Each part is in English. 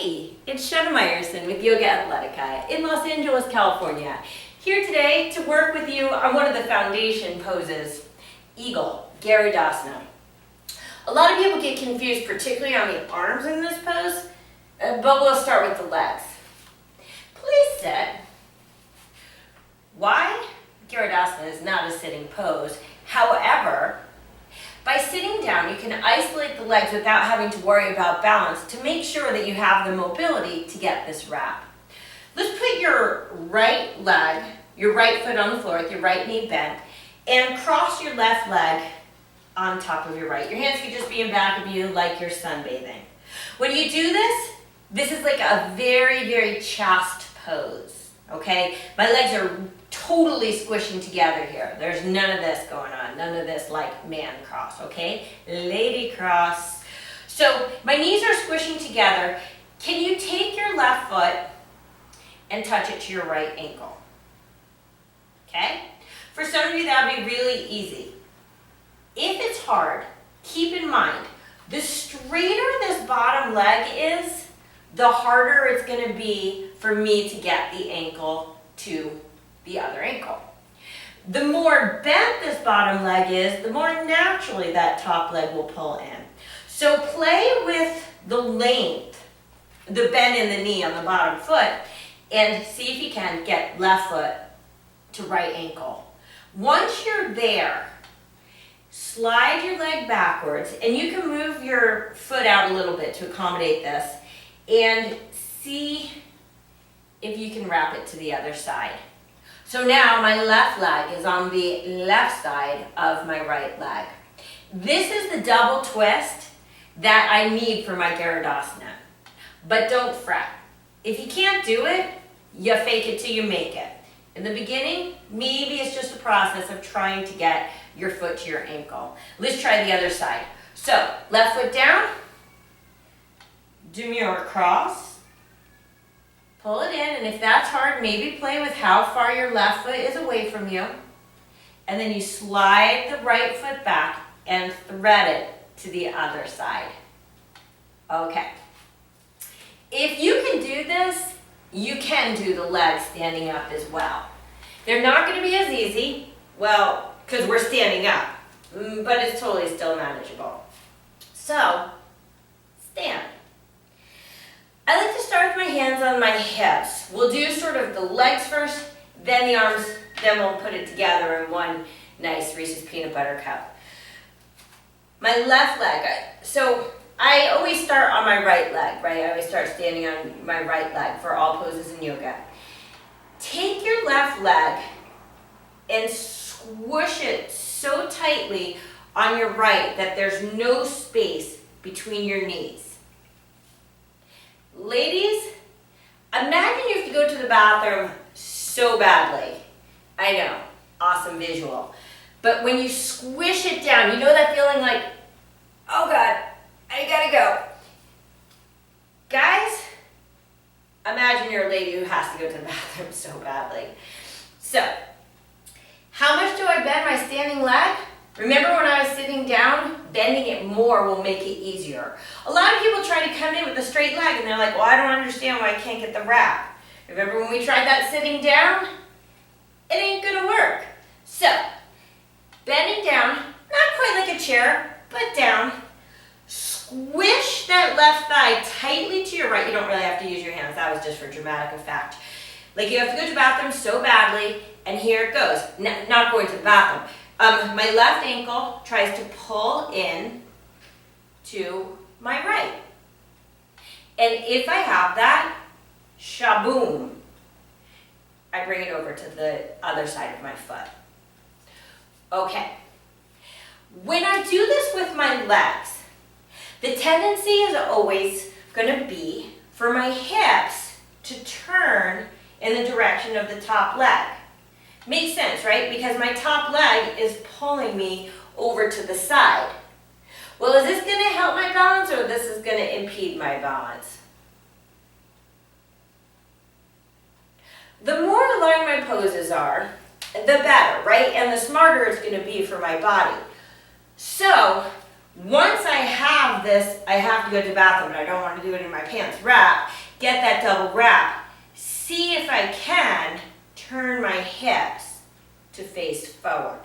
Hey, it's Shana Meyerson with YOGAthletica in Los Angeles, California. Here today to work with you on one of the foundation poses, Eagle, Garudasana. A lot of people get confused, particularly on the arms in this pose, but we'll start with the legs. Please sit. Why? Garudasana is not a sitting pose. However, by sitting down, you can isolate the legs without having to worry about balance to make sure that you have the mobility to get this wrap. Let's put your right leg, your right foot on the floor with your right knee bent, and cross your left leg on top of your right. Your hands can just be in back of you like you're sunbathing. When you do this, this is like a very, very chest pose, okay? My legs are totally squishing together here. There's none of this going on. None of this like man cross, okay? Lady cross. So my knees are squishing together. Can you take your left foot and touch it to your right ankle? Okay? For some of you, that would be really easy. If it's hard, keep in mind, the straighter this bottom leg is, the harder it's going to be for me to get the ankle to the other ankle. The more bent this bottom leg is, the more naturally that top leg will pull in. So play with the length, the bend in the knee on the bottom foot, and see if you can get left foot to right ankle. Once you're there, slide your leg backwards, and you can move your foot out a little bit to accommodate this, and see if you can wrap it to the other side. So now my left leg is on the left side of my right leg. This is the double twist that I need for my Garudasana. But don't fret. If you can't do it, you fake it till you make it. In the beginning, maybe it's just a process of trying to get your foot to your ankle. Let's try the other side. So, left foot down, demure cross. Pull it in, and if that's hard, maybe play with how far your left foot is away from you. And then you slide the right foot back and thread it to the other side. Okay. If you can do this, you can do the legs standing up as well. They're not going to be as easy, well, because we're standing up, but it's totally still manageable. So, stand. I like to start with my hands on my hips. We'll do sort of the legs first, then the arms, then we'll put it together in one nice Reese's peanut butter cup. My left leg, so I always start on my right leg, right? I always start standing on my right leg for all poses in yoga. Take your left leg and squish it so tightly on your right that there's no space between your knees. Ladies, imagine you have to go to the bathroom so badly. I know, awesome visual. But when you squish it down, you know that feeling like, oh God, I gotta go. Guys, imagine you're a lady who has to go to the bathroom so badly. So, how much do I bend my standing leg? Remember when I was sitting down? Bending it more will make it easier. A lot of people try to come in with a straight leg and they're like, well, I don't understand why I can't get the wrap. Remember when we tried that sitting down? It ain't gonna work. So, bending down, not quite like a chair, but down. Squish that left thigh tightly to your right. You don't really have to use your hands. That was just for dramatic effect. Like you have to go to the bathroom so badly, and here it goes. Not going to the bathroom. My left ankle tries to pull in to my right. And if I have that, shaboom, I bring it over to the other side of my foot. Okay. When I do this with my legs, the tendency is always going to be for my hips to turn in the direction of the top leg. Makes sense, right? Because my top leg is pulling me over to the side. Well, is this going to help my balance or this is going to impede my balance? The more aligned my poses are, the better, right? And the smarter it's going to be for my body. So, Once I have this, I have to go to the bathroom, but I don't want to do it in my pants. Wrap, get that double wrap. See if I can turn my hips to face forward.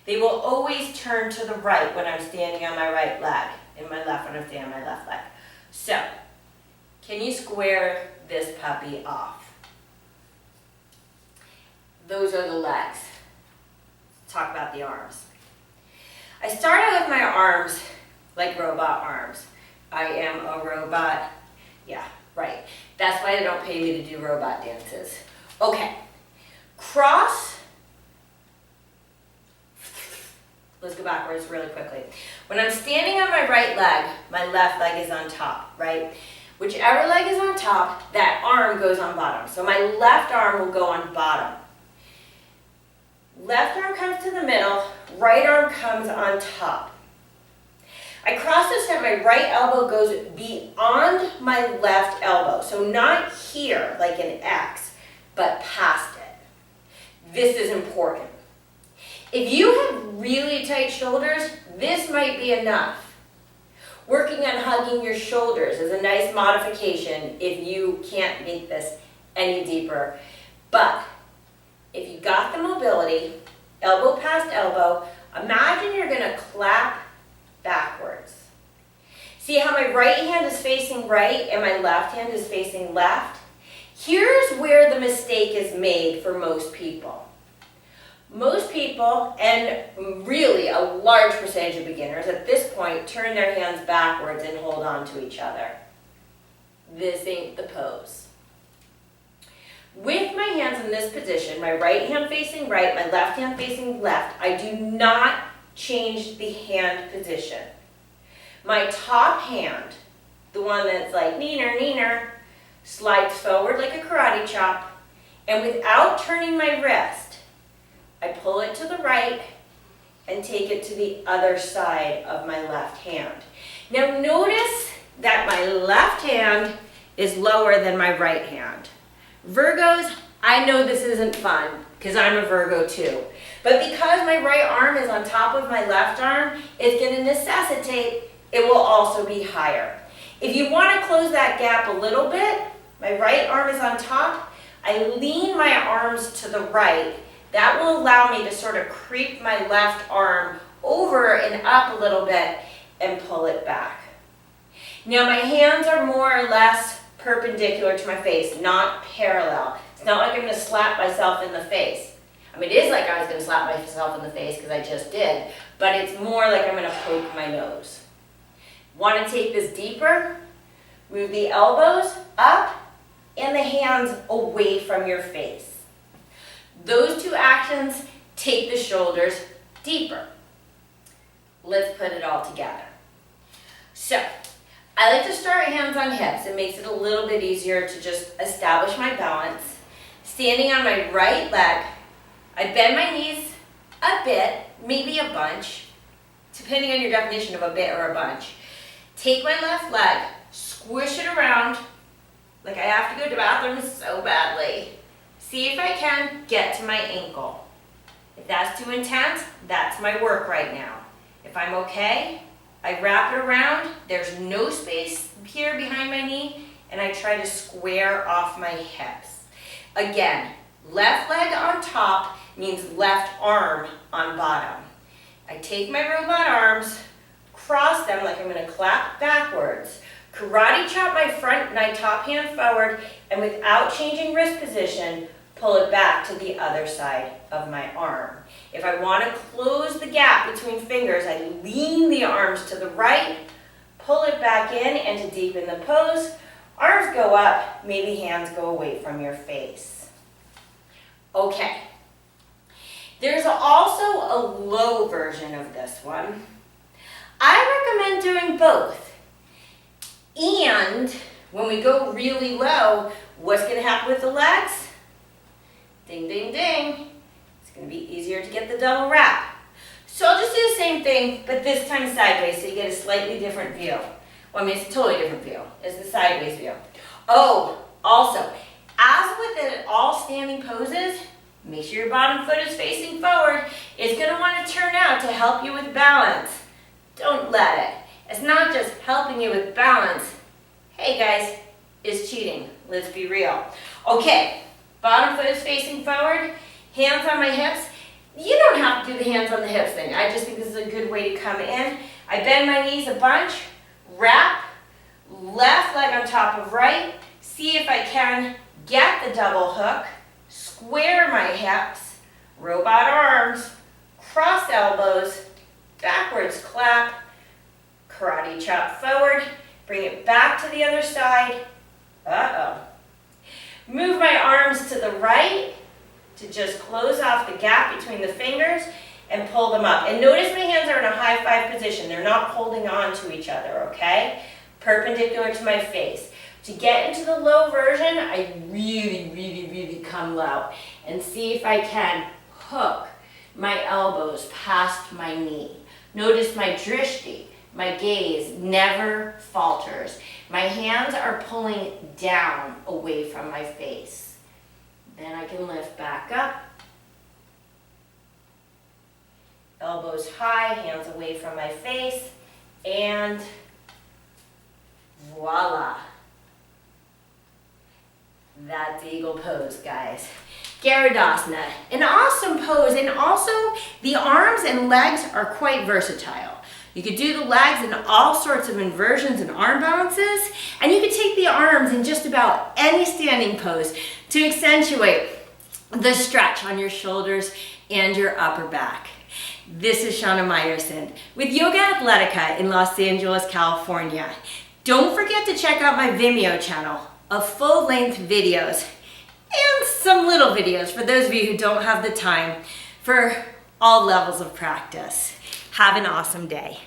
They will always turn to the right when I'm standing on my right leg, and my left when I'm standing on my left leg. So, can you square this puppy off? Those are the legs. Let's talk about the arms. I started with my arms like robot arms. I am a robot. Yeah, right. That's why they don't pay me to do robot dances. Okay, cross. Let's go backwards really quickly. When I'm standing on my right leg, my left leg is on top, right? Whichever leg is on top, that arm goes on bottom. So my left arm will go on bottom. Left arm comes to the middle, right arm comes on top. I cross this step, my right elbow goes beyond my left elbow. So not here like an X, but past it. This is important. If you have really tight shoulders, this might be enough. Working on hugging your shoulders is a nice modification if you can't make this any deeper. But if you got the mobility, elbow past elbow, imagine you're gonna clap backwards. See how my right hand is facing right and my left hand is facing left? Here's where the mistake is made for most people. Most people, and really a large percentage of beginners at this point, turn their hands backwards and hold on to each other. This ain't the pose. With my hands in this position, my right hand facing right, my left hand facing left, I do not change the hand position. My top hand, the one that's like neener, neener, slides forward like a karate chop, and without turning my wrist, I pull it to the right and take it to the other side of my left hand. Now notice that my left hand is lower than my right hand. Virgos, I know this isn't fun because I'm a Virgo too. But because my right arm is on top of my left arm, it's going to necessitate it will also be higher. If you want to close that gap a little bit, my right arm is on top, I lean my arms to the right. That will allow me to sort of creep my left arm over and up a little bit and pull it back. Now my hands are more or less perpendicular to my face, not parallel. It's not like I'm going to slap myself in the face. I mean, it is like I was going to slap myself in the face because I just did, but it's more like I'm going to poke my nose. Want to take this deeper? Move the elbows up and the hands away from your face. Those two actions take the shoulders deeper. Let's put it all together. So, I like to start hands on hips. It makes it a little bit easier to just establish my balance. Standing on my right leg, I bend my knees a bit, maybe a bunch, depending on your definition of a bit or a bunch. Take my left leg, squish it around, like I have to go to the bathroom so badly. See if I can get to my ankle. If that's too intense, that's my work right now. If I'm okay, I wrap it around. There's no space here behind my knee, and I try to square off my hips. Again, left leg on top means left arm on bottom. I take my robot arms, cross them like I'm going to clap backwards, karate chop my top hand forward, and without changing wrist position, pull it back to the other side of my arm. If I want to close the gap between fingers, I lean the arms to the right, pull it back in, and to deepen the pose, arms go up, maybe hands go away from your face. Okay. There's also a low version of this one. I recommend doing both. And when we go really low, what's going to happen with the legs? Ding, ding, ding. It's going to be easier to get the double wrap. So I'll just do the same thing, but this time sideways so you get a slightly different view. Well, I mean, it's a totally different view. It's the sideways view. Oh, also, as with the all standing poses, make sure your bottom foot is facing forward. It's going to want to turn out to help you with balance. Don't let it. It's not just helping you with balance. Hey guys, it's cheating. Let's be real. Okay, bottom foot is facing forward, hands on my hips. You don't have to do the hands on the hips thing. I just think this is a good way to come in. I bend my knees a bunch, wrap, left leg on top of right. See if I can get the double hook, square my hips, robot arms, cross elbows, backwards clap, karate chop forward, bring it back to the other side. Move my arms to the right to just close off the gap between the fingers and pull them up. And notice my hands are in a high five position. They're not holding on to each other, okay? Perpendicular to my face. To get into the low version, I really come low. And see if I can hook my elbows past my knee. Notice my drishti, my gaze never falters. My hands are pulling down away from my face. Then I can lift back up. Elbows high, hands away from my face, and voila. That's eagle pose, guys. Garudasana, an awesome pose, and also the arms and legs are quite versatile. You could do the legs in all sorts of inversions and arm balances, and you could take the arms in just about any standing pose to accentuate the stretch on your shoulders and your upper back. This is Shana Meyerson with YOGAthletica in Los Angeles, California. Don't forget to check out my Venmo channel of full-length videos and some little videos for those of you who don't have the time for all levels of practice. Have an awesome day.